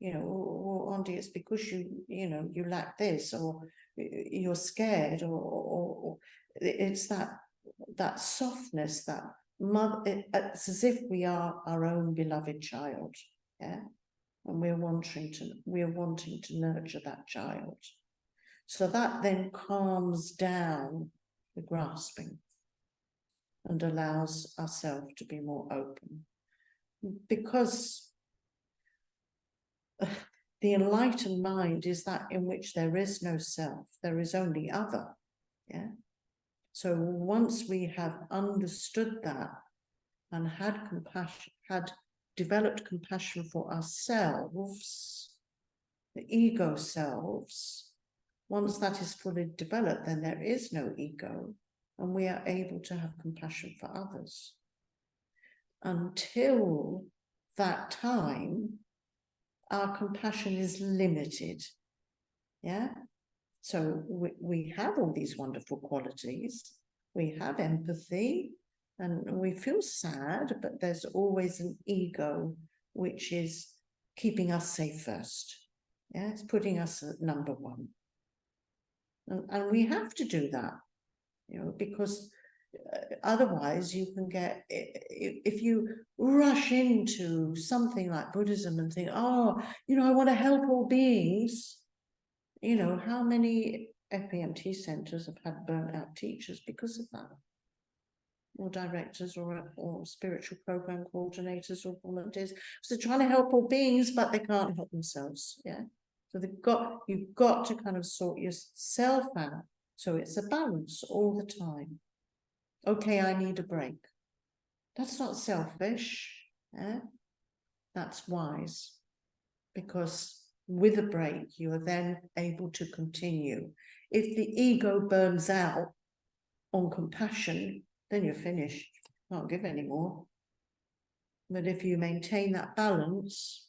Speaker 2: Ondy, it's because you lack this, or you're scared, or it's that softness, that mother, it's as if we are our own beloved child, and we're wanting to nurture that child. So that then calms down the grasping and allows ourselves to be more open. Because the enlightened mind is that in which there is no self, there is only other. So once we have understood that and had compassion, had developed compassion for ourselves, the ego selves, once that is fully developed, then there is no ego, and we are able to have compassion for others. Until that time, our compassion is limited. So we have all these wonderful qualities. We have empathy, and we feel sad, but there's always an ego which is keeping us safe first. It's putting us at number one. And we have to do that, because otherwise you can get, if you rush into something like Buddhism and think, I want to help all beings, how many FPMT centers have had burnt out teachers because of that? Or directors, or spiritual program coordinators, or volunteers. So they're trying to help all beings, but they can't help themselves. So you've got to kind of sort yourself out. So it's a balance all the time. Okay, I need a break. That's not selfish. That's wise. because with a break, you are then able to continue. If the ego burns out on compassion, then you're finished. Can't give anymore. But if you maintain that balance,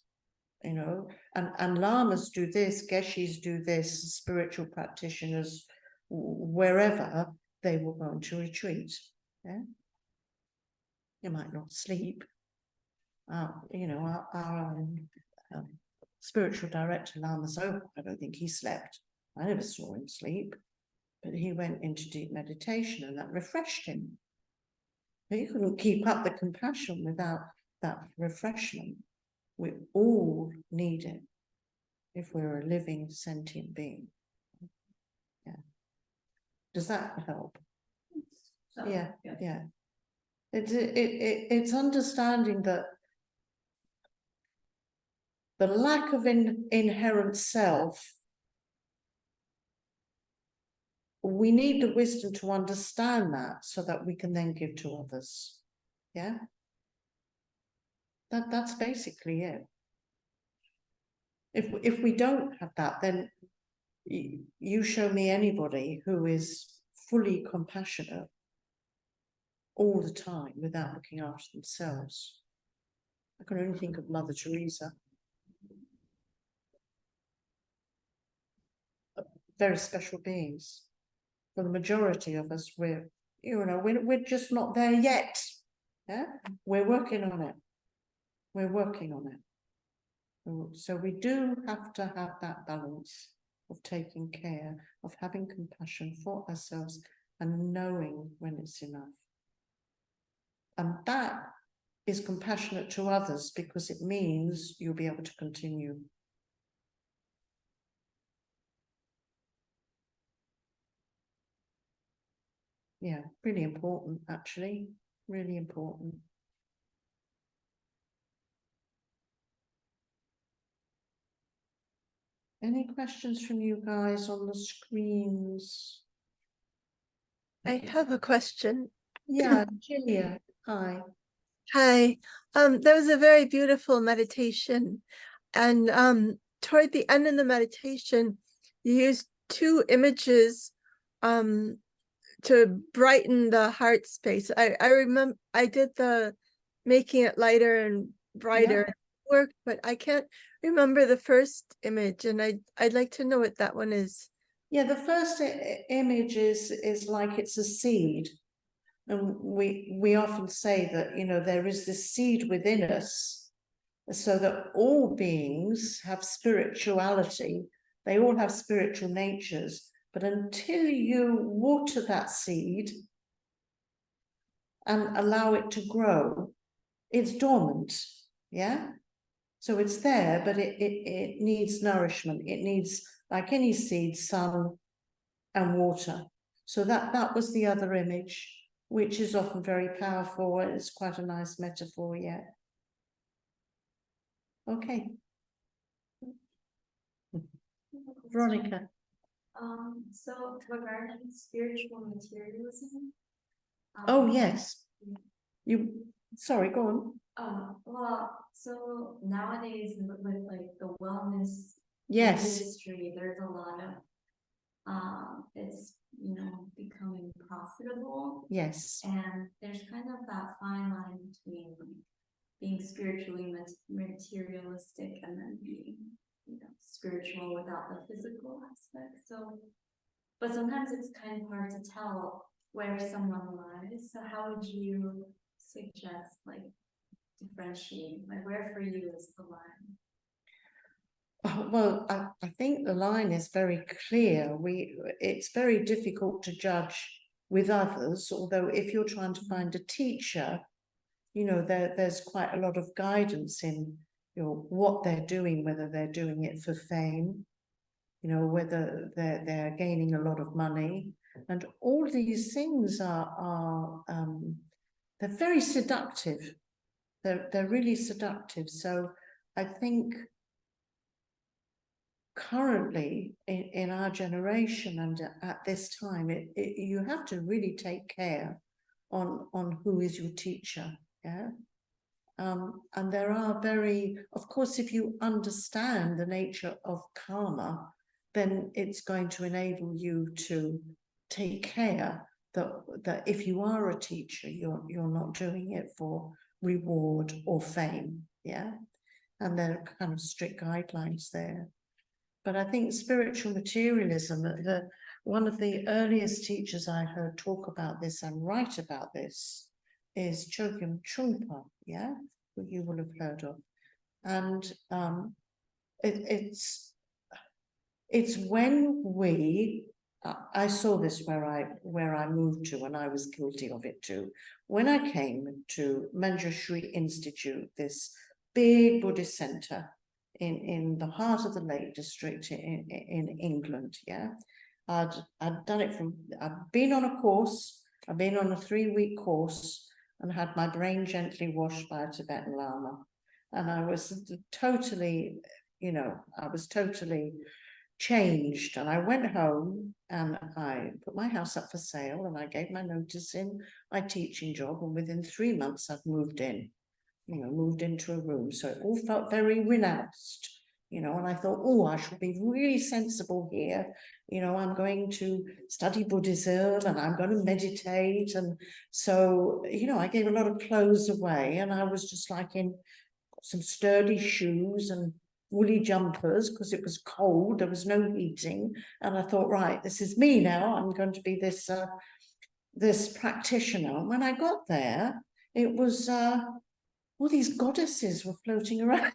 Speaker 2: you know, and lamas do this, geshis do this, spiritual practitioners, wherever, they will go into retreat. Yeah, you might not sleep. You know, our spiritual director, Lama Zopa, I don't think he slept. I never saw him sleep, but he went into deep meditation and that refreshed him. But you couldn't keep up the compassion without that refreshment. We all need it if we're a living sentient being. Yeah. Does that help?
Speaker 1: So,
Speaker 2: Yeah. It's understanding that the lack of inherent self, we need the wisdom to understand that so that we can then give to others. Yeah. That's basically it. If we don't have that, then you show me anybody who is fully compassionate all the time without looking after themselves. I can only think of Mother Teresa. Very special beings. For the majority of us, we're just not there yet. Yeah, we're working on it. We're working on it. So we do have to have that balance of taking care, of having compassion for ourselves and knowing when it's enough. And that is compassionate to others because it means you'll be able to continue. Yeah, really important, actually. Really important. Any questions from you guys on the screens?
Speaker 3: I have a question.
Speaker 2: Yeah, Julia, hi.
Speaker 3: Hi. That was a very beautiful meditation. And toward the end of the meditation, you used two images to brighten the heart space. I remember I did the making it lighter and brighter work, but I can't remember the first image, and I'd like to know what that one is.
Speaker 2: Yeah, the first image is like it's a seed. And we often say that, you know, there is this seed within us, so that all beings have spirituality. They all have spiritual natures. But until you water that seed and allow it to grow, it's dormant. Yeah. So it's there, but it needs nourishment. It needs, like any seed, sun and water. So that was the other image, which is often very powerful. It's quite a nice metaphor, yeah. Okay. Veronica.
Speaker 4: So regarding spiritual materialism.
Speaker 2: Oh, yes. Sorry, go on.
Speaker 4: Well, so nowadays with like the wellness
Speaker 2: Yes.
Speaker 4: industry, there's a lot of, it's, becoming profitable.
Speaker 2: Yes.
Speaker 4: And there's kind of that fine line between being spiritually materialistic and then being, spiritual without the physical aspect. So, but sometimes it's kind of hard to tell where someone lies. So how would you suggest differentiating, where for you is the line?
Speaker 2: Well, I think the line is very clear. It's very difficult to judge with others, although if you're trying to find a teacher, there's quite a lot of guidance in what they're doing, whether they're doing it for fame, whether they're gaining a lot of money, and all these things are they're very seductive. They're really seductive. So I think currently in our generation and at this time, you have to really take care on who is your teacher. Yeah. And there are of course, if you understand the nature of karma, then it's going to enable you to take care that if you are a teacher, you're not doing it for reward or fame, yeah? And there are kind of strict guidelines there. But I think spiritual materialism, one of the earliest teachers I heard talk about this and write about this is Chogyam Trungpa, yeah, who you will have heard of. And it's when I saw this where I moved to, and I was guilty of it too. When I came to Manjushri Institute, this big Buddhist center in the heart of the Lake District in England, yeah. I'd done it I'd been on a course, I'd been on a 3-week course and had my brain gently washed by a Tibetan Lama. And I was totally, I was totally changed. And I went home and I put my house up for sale and I gave my notice in my teaching job. And within 3 months, I'd moved in, moved into a room. So it all felt very renounced, and I thought, oh, I shall be really sensible here. I'm going to study Buddhism and I'm going to meditate. And so, I gave a lot of clothes away and I was just like in some sturdy shoes and woolly jumpers because it was cold, there was no heating. And I thought, right, this is me now. I'm going to be this practitioner. And when I got there, it was all these goddesses were floating around.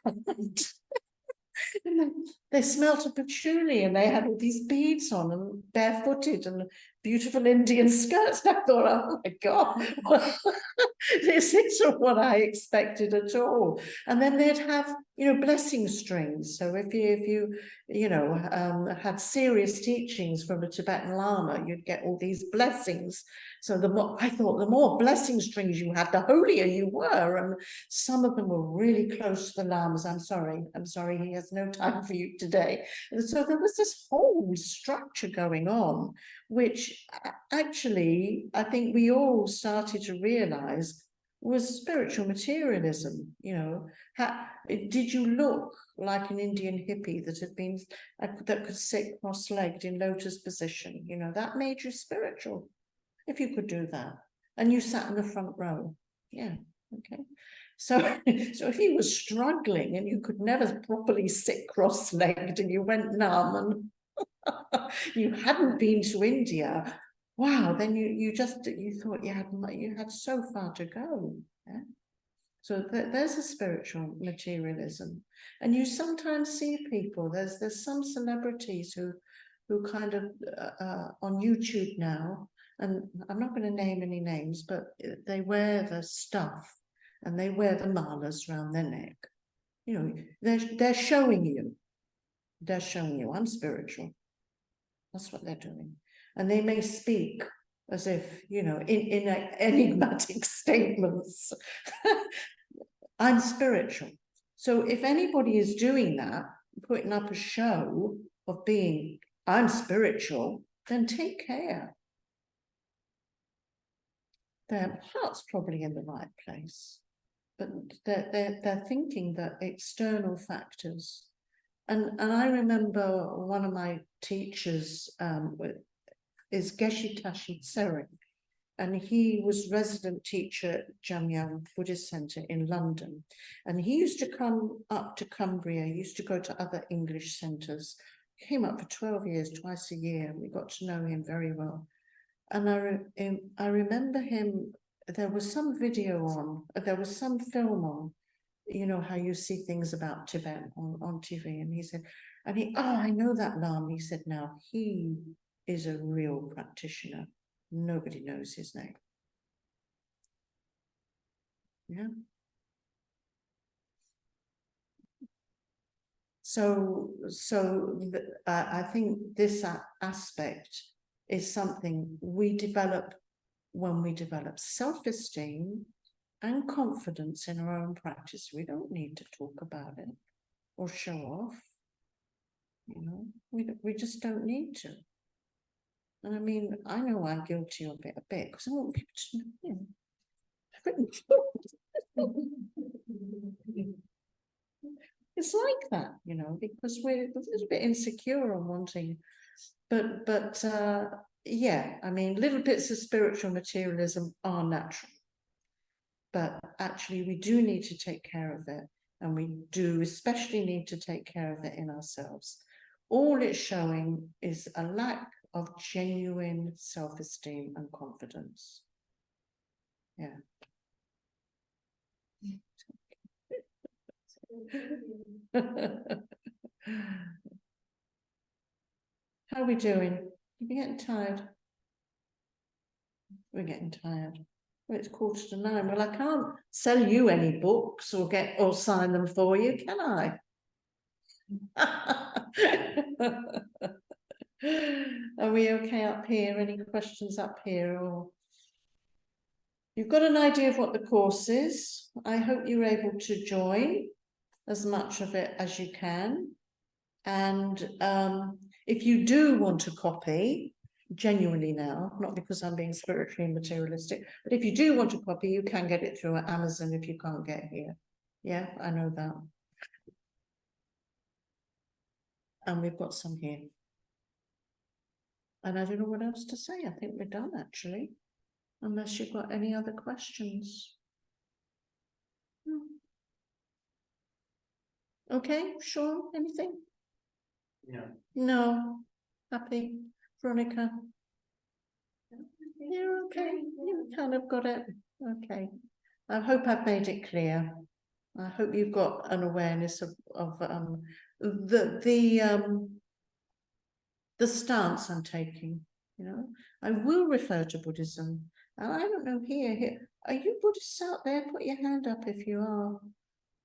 Speaker 2: They smelt of patchouli and they had all these beads on and barefooted and beautiful Indian skirts. And I thought, oh my God, this isn't what I expected at all. And then they'd have, blessing strings. So if you had serious teachings from a Tibetan Lama, you'd get all these blessings. So I thought the more blessing strings you had, the holier you were. And some of them were really close to the Lamas. I'm sorry, he has no time for you today. And so there was this whole structure going on, which actually I think we all started to realize was spiritual materialism. Did you look like an Indian hippie that could sit cross-legged in lotus position? That made you spiritual if you could do that, and you sat in the front row. Yeah, okay. So if you were struggling and you could never properly sit cross-legged and you went numb and you hadn't been to India, wow, then you thought you had so far to go. Yeah? So there's a spiritual materialism. And you sometimes see people, there's some celebrities who kind of on YouTube now, and I'm not going to name any names, but they wear the stuff and they wear the malas around their neck. They're showing you. They're showing you, I'm spiritual. That's what they're doing. And they may speak as if, in enigmatic statements. I'm spiritual. So if anybody is doing that, putting up a show of being, I'm spiritual, then take care. Their heart's probably in the right place, but they're thinking that external factors. And I remember one of my teachers is Geshe Tashi Tsering, and he was resident teacher at Jamyang Buddhist Center in London. And he used to come up to Cumbria, he used to go to other English centers. He came up for 12 years, twice a year. We got to know him very well. And I remember him, there was some video on, there was some film on, how you see things about Tibet on TV. And he said, I know that Lama. He said, now he is a real practitioner. Nobody knows his name. Yeah. So I think this aspect is something we develop when we develop self-esteem and confidence in our own practice. We don't need to talk about it or show off. We just don't need to. And I mean, I know I'm guilty of it a bit because I want people to know, It's like that, you know, because we're a little bit insecure on wanting, but yeah, I mean, little bits of spiritual materialism are natural, but actually we do need to take care of it, and we do especially need to take care of it in ourselves. All it's showing is a lack of genuine self-esteem and confidence. Yeah. How are we doing? Are we getting tired? We're getting tired. Well, it's 9:15. Well, I can't sell you any books or sign them for you, can I? Are we okay up here? Any questions up here? Or you've got an idea of what the course is. I hope you're able to join as much of it as you can. And if you do want a copy, genuinely now, not because I'm being spiritually materialistic, but if you do want a copy, you can get it through Amazon if you can't get here. Yeah, I know that. And we've got some here. And I don't know what else to say. I think we're done, actually, unless you've got any other questions. Okay, Sean, anything?
Speaker 5: Yeah.
Speaker 2: No. Happy? Veronica? You're okay. You kind of got it. Okay. I hope I've made it clear. I hope you've got an awareness of the stance I'm taking. You know, I will refer to Buddhism. And I don't know here. Are you Buddhists out there? Put your hand up if you are.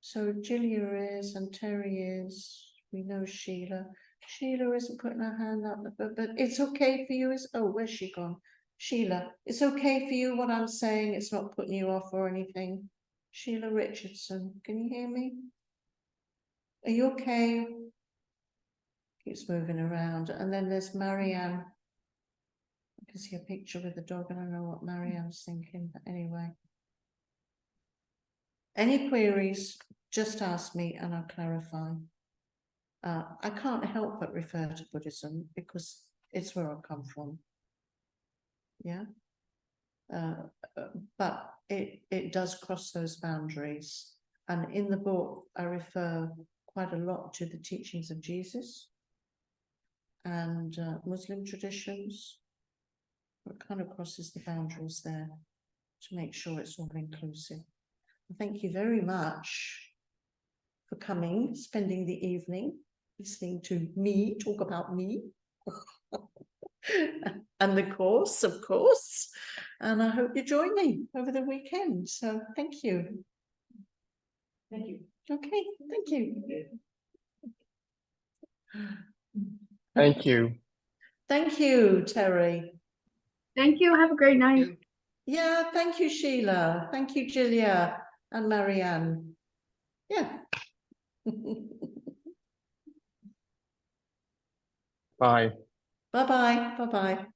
Speaker 2: So Julia is, and Terry is. We know Sheila. Sheila isn't putting her hand up, but it's okay for you. Where's she gone? Sheila, it's okay for you what I'm saying. It's not putting you off or anything. Sheila Richardson, can you hear me? Are you okay? Keeps moving around. And then there's Marianne. I can see a picture with the dog, and I know what Marianne's thinking, but anyway. Any queries, just ask me and I'll clarify. I can't help but refer to Buddhism because it's where I come from. Yeah. But it does cross those boundaries. And in the book, I refer quite a lot to the teachings of Jesus and Muslim traditions. It kind of crosses the boundaries there to make sure it's all inclusive. Thank you very much for coming, spending the evening, listening to me talk about me and the course, of course. And I hope you join me over the weekend. So thank you.
Speaker 1: Thank you.
Speaker 2: Okay, thank you.
Speaker 5: Thank you.
Speaker 2: Thank you, Terry.
Speaker 6: Thank you. Have a great night.
Speaker 2: Yeah, thank you, Sheila. Thank you, Julia and Marianne. Yeah.
Speaker 5: Bye.
Speaker 2: Bye-bye. Bye-bye.